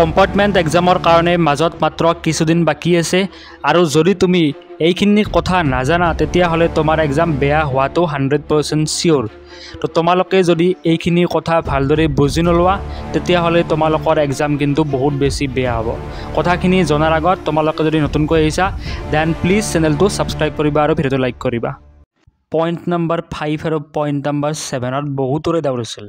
Compartment এক্সামৰ কাৰণে মাজত মাত্ৰ কিছুদিন বাকী আছে আৰু যদি তুমি এইখিনি কথা নাজানা তেতিয়াহ'লে তোমাৰ এক্সাম বেয়া হোৱাটো 100% চিয়'ৰ। তো তোমালোকে যদি এইখিনি কথা ভালদৰে বুজি নোলোৱা তেতিয়াহ'লে তোমালোকৰ এক্সাম কিন্তু বহুত বেছি বেয়া হ'ব। কথাখিনি জনাৰ আগত তোমালোকে যদি নতুনকৈ আহিছা দেন প্লিজ চেনেলটো ছাবস্ক্ৰাইব কৰিবা আৰু ভিডিঅ'টো লাইক কৰিবা। পইণ্ট নম্বৰ 5 আৰু পইণ্ট নম্বৰ 7ত বহুতৰে ডাউট আছিল।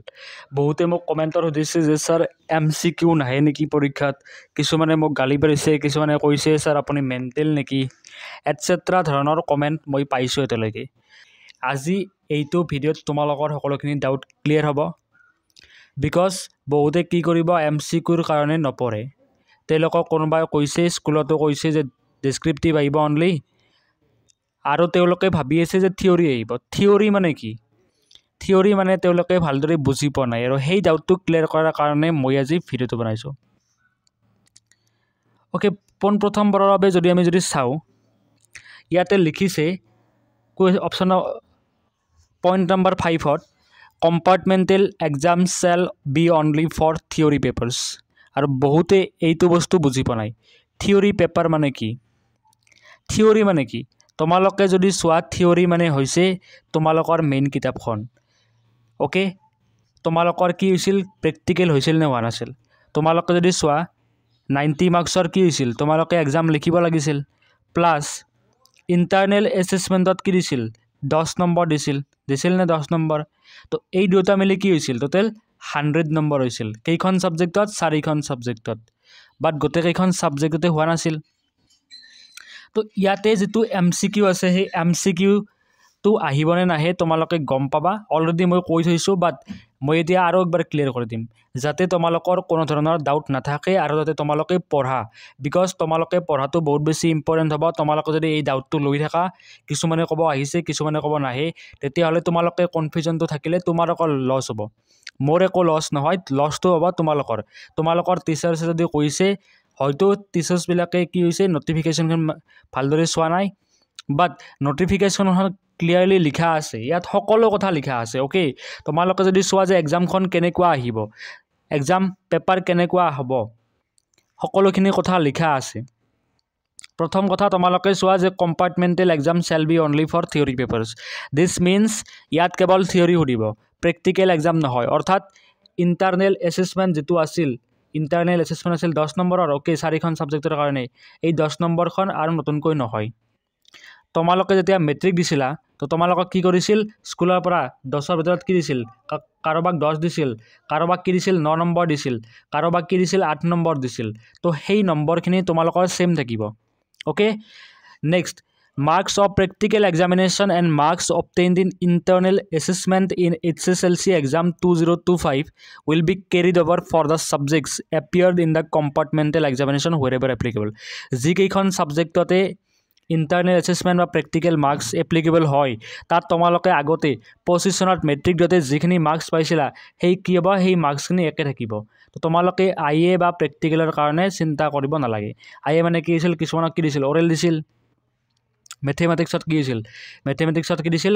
বহুতে মোক কমেণ্টত সুধিছে যে ছাৰ MCQ নাহে নেকি পৰীক্ষাত, কিছুমানে মোক গালি পাৰিছে, কিছুমানে কৈছে ছাৰ আপুনি মেণ্টেল নেকি, এটচেট্ৰা ধৰণৰ কমেণ্ট মই পাইছোঁ এতিয়ালৈকে। আজি এইটো ভিডিঅ'ত তোমালোকৰ সকলোখিনি ডাউট ক্লিয়াৰ হ'ব। বিকজ বহুতে কি কৰিব MCQৰ কাৰণে নপঢ়ে। তেওঁলোকক কোনোবাই কৈছে, স্কুলতো কৈছে যে ডেছক্ৰিপটিভ আহিব অনলি, আৰু তেওঁলোকে ভাবি আছে যে থিয়ৰী আহিব। থিয়ৰী মানে কি? থিয়ৰী মানে তেওঁলোকে ভালদৰে বুজি পোৱা নাই, আৰু সেই ডাউটটো ক্লিয়াৰ কৰাৰ কাৰণে মই আজি ভিডিঅ'টো বনাইছোঁ। অ'কে, পোনপ্ৰথমবাৰৰ বাবে যদি আমি চাওঁ, ইয়াতে লিখিছে অপশ্যন পইণ্ট নম্বৰ 5ত compartmental exam shall be only for theory papers. আৰু বহুতে এইটো বস্তু বুজি পোৱা নাই। থিয়ৰী পেপাৰ মানে কি? থিয়ৰী মানে কি? তোমালোকে যদি চোৱা, থিয়ৰী মানে হৈছে তোমালোকৰ মেইন কিতাপখন। অ'কে, তোমালোকৰ কি হৈছিল, প্ৰেক্টিকেল হৈছিল নে হোৱা নাছিল? তোমালোকে যদি চোৱা 90 মাৰ্কছৰ কি হৈছিল, তোমালোকে এক্সাম লিখিব লাগিছিল, প্লাছ ইণ্টাৰনেল এছেছমেণ্টত কি দিছিল, 10 নম্বৰ দিছিল নে 10 নম্বৰ? তো এই দুটা মিলি কি হৈছিল, টোটেল 100 নম্বৰ হৈছিল। কেইখন ছাবজেক্টত? 4খন ছাবজেক্টত। বাট গোটেইকেইখন ছাবজেক্টতে হোৱা নাছিল। তো ইয়াতে যিটো MCQ আছে, সেই MCQটো আহিবনে নাহে তোমালোকে গম পাবা। অলৰেডি মই কৈ থৈছোঁ, বাট মই এতিয়া আৰু একবাৰ ক্লিয়াৰ কৰি দিম যাতে তোমালোকৰ কোনো ধৰণৰ ডাউট নাথাকে আৰু যাতে তোমালোকে পঢ়া। বিকজ তোমালোকে পঢ়াটো বহুত বেছি ইম্পৰ্টেণ্ট হ'ব। তোমালোকে যদি এই ডাউটটো লৈ থাকা, কিছুমানে ক'ব আহিছে, কিছুমানে ক'ব নাহে, তেতিয়াহ'লে তোমালোকে কনফিউজনটো থাকিলে তোমাৰ অকল লছ হ'ব। মোৰ একো লছ নহয়, লছটো হ'ব তোমালোকৰ টিচাৰ্ছে যদি কৈছে, হয়তো টিচাৰ্ছবিলাকে কি হৈছে ন'টিফিকেশ্যনখন ভালদৰে চোৱা নাই, বাট ন'টিফিকেশ্যনখন ক্লিয়াৰলি লিখা আছে, ইয়াত সকলো কথা লিখা আছে। অ'কে, তোমালোকে যদি চোৱা যে এক্সামখন কেনেকুৱা আহিব, এক্সাম পেপাৰ কেনেকুৱা হ'ব, সকলোখিনি কথা লিখা আছে। প্ৰথম কথা তোমালোকে চোৱা যে compartmental exam shall be only for theory papers. This means ইয়াত কেৱল থিয়ৰী সুধিব, প্ৰেক্টিকেল এক্সাম নহয়। অৰ্থাৎ ইণ্টাৰনেল এছেছমেণ্ট যিটো আছিল, ইণ্টাৰনেল এছেছমেণ্ট আছিল 10 নম্বৰৰ। অ'কে, 4খন ছাবজেক্টৰ কাৰণে এই 10 নম্বৰখন আৰু নতুনকৈ নহয়। তোমালোকে যেতিয়া মেট্ৰিক দিছিলা, তো তোমালোকক কি কৰিছিল, স্কুলৰ পৰা 10ৰ ভিতৰত কি দিছিল, কাৰোবাক 10 দিছিল, কাৰোবাক কি দিছিল 9 নম্বৰ দিছিল, কাৰোবাক কি দিছিল 8 নম্বৰ দিছিল। তো সেই নম্বৰখিনি তোমালোকৰ ছেম থাকিব। Okay, next, marks of practical examination and marks obtained in internal assessment in HSLC exam 2025 will be carried over for the subjects appeared in the compartmental examination wherever applicable. যিকেইখন ছাবজেক্টতে internal assessment বা practical marks applicable হয়, তাত তোমালোকে আগতে 25 চনত matric দিওঁতে যিখিনি marks পাইছিলা, সেই কি হ'ব, সেই মাৰ্কছখিনি একে থাকিব। তো তোমালোকে IA বা প্ৰেক্টিকেলৰ কাৰণে চিন্তা কৰিব নালাগে। IA মানে কি হৈছিল, কিছুমানক কি দিছিল, অৰেল দিছিল। মেথমেটিক্সত কি দিছিল, মেথমেটিক্সত কি দিছিল,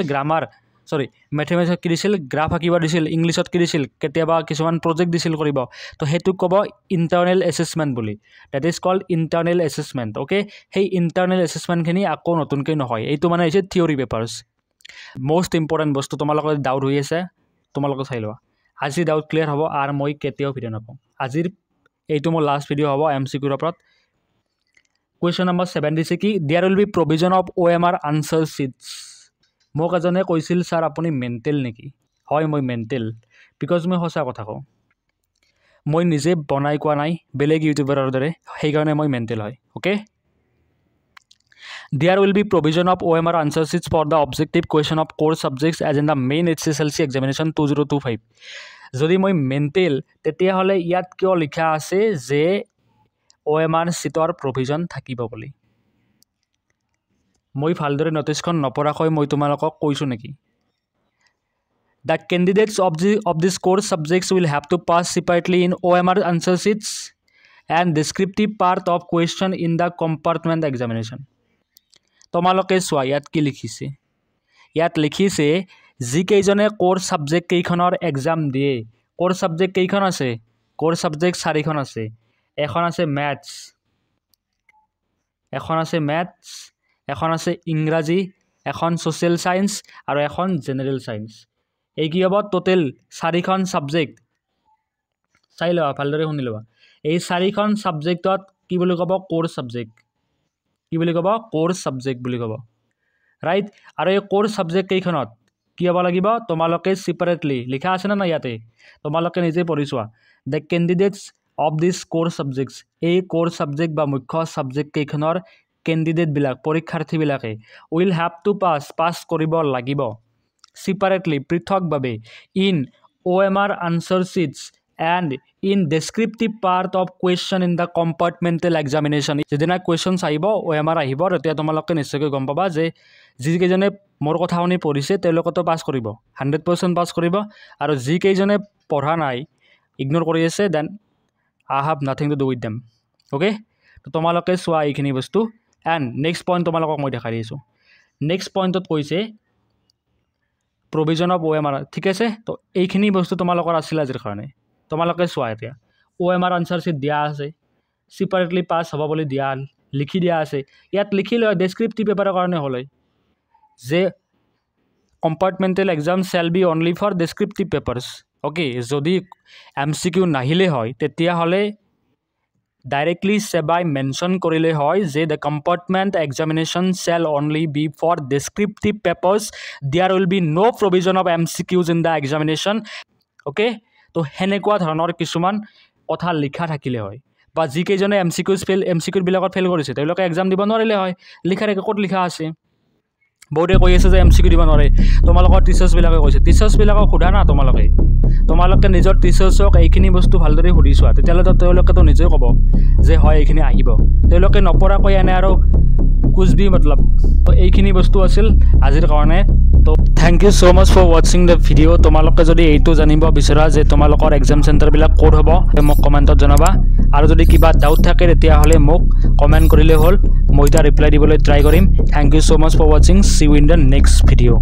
গ্ৰাফ আঁকিব দিছিল। ইংলিছত কি দিছিল, কেতিয়াবা কিছুমান প্ৰজেক্ট দিছিল কৰিব। তো সেইটোক ক'ব ইণ্টাৰনেল এছেছমেণ্ট বুলি। That is called internal assessment. Okay, সেই ইণ্টাৰনেল এছেছমেণ্টখিনি আকৌ নতুনকৈ নহয়, এইটো মানে হৈছে থিয়ৰী পেপাৰ্ছ। মষ্ট ইম্পৰ্টেণ্ট বস্তু, তোমালোকৰ ডাউট হৈ আছে, তোমালোকে চাই লোৱা। আজি ডাউট ক্লিয়াৰ হ'ব আৰু মই কেতিয়াও ভিডিঅ' নাপাওঁ। আজিৰ এইটো মোৰ লাষ্ট ভিডিঅ' হ'ব MCQৰ ওপৰত। কুৱেশ্যন নম্বৰ 7 দিছে কি, there will be provision of OMR answer sheets. মোক এজনে কৈছিল ছাৰ আপুনি মেণ্টেল নেকি? হয়, মই মেণ্টেল, বিকজ মই সঁচা কথা কওঁ। মই নিজে বনাই কোৱা নাই, বেলেগ ইউটিউবাৰৰ দৰে, সেইকাৰণে মই মেণ্টেল হয়। Okay, there will be provision of OMR answer sheets for the objective question of core subjects as in the main HSLC examination 2025। যদি মই মেণ্টেল, তেতিয়াহ'লে ইয়াত কিয় লিখা আছে যে OMR ছিটৰ প্ৰভিজন থাকিব বুলি? মই ভালদৰে ন'টিছখন নপঢ়াকৈ মই তোমালোকক কৈছোঁ নেকি? The candidates of this course subjects will have to pass separately in OMR answer sheets and descriptive part of question in the compartment examination. তোমালোকে চোৱা ইয়াত কি লিখিছে, ইয়াত লিখিছে যিকেইজনে কোৰ ছাবজেক্ট কেইখনৰ এক্সাম দিয়ে। কোৰ ছাবজেক্ট কেইখন আছে, কোৰ ছাবজেক্ট 4খন আছে। এখন আছে ম্যাথছ, এখন আছে ম্যাথছ, এখন আছে ইংৰাজী, এখন ছ'চিয়েল সায়েন্স আৰু এখন জেনেৰেল সায়েন্স। এই কি হ'ব টোটেল 4খন সাবজেক্ট। চাই লোৱা ভালদৰে শুনি লোৱা। এই 4খন সাবজেক্টত কি বুলি ক'ব কোৰ সাবজেক্ট, কি বুলি ক'ব কোৰ সাবজেক্ট বুলি ক'ব, ৰাইট। আৰু এই কোৰ সাবজেক্ট কেইখনত কি হ'ব লাগিব তোমালোকে ছেপাৰেটলি লিখা আছে না ইয়াতে, তোমালোকে নিজে পঢ়ি চোৱা। দ্য কেণ্ডিডেটছ অফ দিছ কোৰ সাবজেক্টছ, এই কোৰ সাবজেক্ট বা মুখ্য সাবজেক্ট কেইখনৰ কেণ্ডিডেটবিলাক পৰীক্ষাৰ্থীবিলাকে উইল হেভ টু পাছ কৰিব লাগিব ছেপাৰেটলি পৃথকভাৱে in OMR answer sheets and in descriptive part of question in the compartmental examination. যিদিনা কুৱেশ্যনছ আহিব OMR আহিব, তেতিয়া তোমালোকে নিশ্চয়কৈ গম পাবা যে যিকেইজনে মোৰ কথা শুনি পঢ়িছে তেওঁলোকেতো পাছ কৰিব, 100% পাছ কৰিব, আৰু যিকেইজনে পঢ়া নাই ইগন'ৰ কৰি আছে then I have nothing to do with them. Okay, তো তোমালোকে চোৱা এইখিনি বস্তু। এণ্ড নেক্সট পইণ্ট তোমালোকক মই দেখাই দিছোঁ। নেক্সট পইণ্টত কৈছে প্ৰভিজন অফ OMR, ঠিক আছে। তো এইখিনি বস্তু তোমালোকৰ আছিল আজিৰ কাৰণে। তোমালোকে চোৱা এতিয়া OMR আনচাৰ শ্বীট দিয়া আছে, ছেপাৰেটলি পাছ হ'ব বুলি দিয়া লিখি দিয়া আছে। ইয়াত লিখি লয় ডেছক্ৰিপটিভ পেপাৰৰ কাৰণে হ'লে যে compartmental exam shall be only for descriptive papers. Okay, যদি MCQ নাহিলে হয় তেতিয়াহ'লে ডাইৰেক্টলি সেবাই মেনশ্যন কৰিলে হয় যে the compartment examination shall only be for descriptive papers, there will be no' provision of MCQs in the examination. Okay, তো সেনেকুৱা ধৰণৰ কিছুমান কথা লিখা থাকিলে হয়, বা যিকেইজনে MCQবিলাকত ফেইল কৰিছে তেওঁলোকে এক্সাম দিব নোৱাৰিলে হয়। লিখা থাকে, ক'ত লিখা আছে? বহুতে কৈ আছে যে MCQ দিব নোৱাৰে, তোমালোকৰ টিচাৰ্ছবিলাকে কৈছে। টিচাৰ্ছবিলাকক সোধা না তোমালোকে নিজৰ টিচাৰ্ছক এইখিনি বস্তু ভালদৰে সুধি চোৱা, তেতিয়াহ'লে তেওঁলোকেতো নিজেই ক'ব যে হয় এইখিনি আহিব। তেওঁলোকে নপঢ়াকৈ এনে আৰু কুছবি মতলব। তো এইখিনি বস্তু আছিল আজিৰ কাৰণে। তো thank you so' much for ৱাচিং দ্য ভিডিঅ'। তোমালোকে যদি এইটো জানিব বিচৰা যে তোমালোকৰ এক্সাম চেণ্টাৰবিলাক ক'ত হ'ব মোক কমেণ্টত জনাবা, আৰু যদি কিবা ডাউট থাকে তেতিয়াহ'লে মোক কমেণ্ট কৰিলে হ'ল, মই এতিয়া ৰিপ্লাই দিবলৈ ট্ৰাই কৰিম। Thank you so' much for ৱাচিং, see you in the next video'.